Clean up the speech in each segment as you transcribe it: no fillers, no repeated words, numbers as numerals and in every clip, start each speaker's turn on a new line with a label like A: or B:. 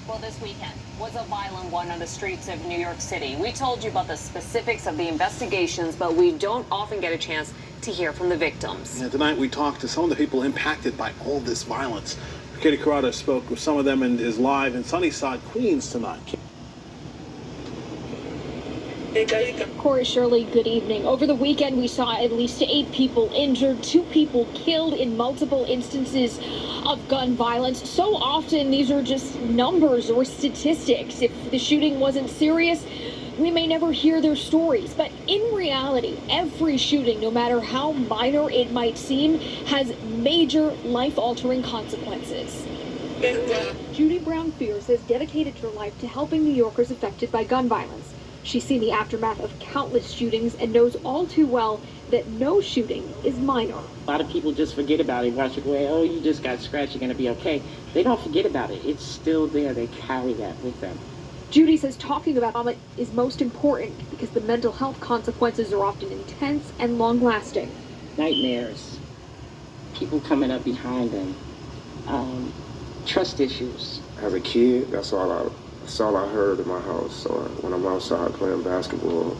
A: Well, this weekend was a violent one on the streets of New York City. We told you about the specifics of the investigations, but we don't often get a chance to hear from the victims.
B: Yeah, tonight we talked to some of the people impacted by all this violence. Corrado spoke with some of them and is live in Sunnyside, Queens tonight.
C: Corey, Shirley, good evening. Over the weekend, we saw at least 8 people injured, 2 people killed in multiple instances of gun violence. So often, these are just numbers or statistics. If the shooting wasn't serious, we may never hear their stories. But in reality, every shooting, no matter how minor it might seem, has major life-altering consequences. Judy Brown Fears has dedicated her life to helping New Yorkers affected by gun violence. She's seen the aftermath of countless shootings and knows all too well that no shooting is minor.
D: A lot of people just forget about it, watch it away, oh, you just got scratched, you're going to be okay. They don't forget about it. It's still there. They carry that with them.
C: Judy says talking about trauma is most important because the mental health consequences are often intense and long-lasting.
D: Nightmares, people coming up behind them, trust issues.
E: As a kid, that's all I heard in my house. So when I'm outside playing basketball,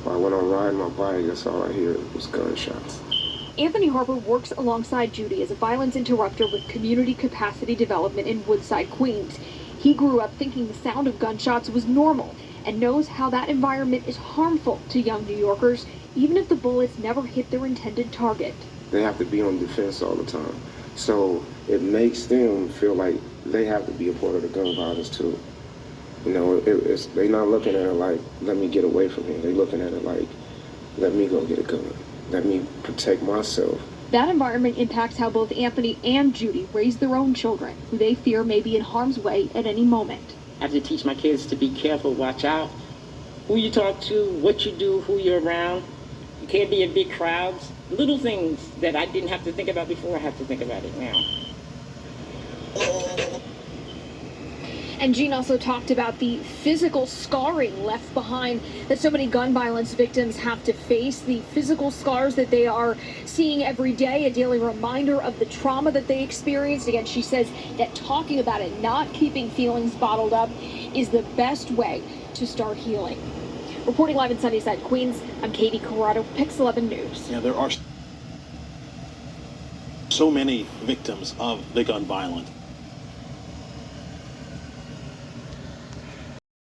E: or when I'm riding my bike, that's all I hear was gunshots.
C: Anthony Harper works alongside Judy as a violence interrupter with Community Capacity Development in Woodside, Queens. He grew up thinking the sound of gunshots was normal and knows how that environment is harmful to young New Yorkers, even if the bullets never hit their intended target.
E: They have to be on defense all the time. So it makes them feel like they have to be a part of the gun violence too. You know, they're not looking at it like, let me get away from here. They're looking at it like, let me go get a gun. Let me protect myself.
C: That environment impacts how both Anthony and Judy raise their own children, who they fear may be in harm's way at any moment.
D: I have to teach my kids to be careful, watch out. Who you talk to, what you do, who you're around. You can't be in big crowds. Little things that I didn't have to think about before, I have to think about it now.
C: And Jean also talked about the physical scarring left behind that so many gun violence victims have to face, the physical scars that they are seeing every day, a daily reminder of the trauma that they experienced. Again, she says that talking about it, not keeping feelings bottled up, is the best way to start healing. Reporting live in Sunnyside, Queens, I'm Katie Corrado, Pix 11 News.
B: Yeah, there are so many victims of the gun violence.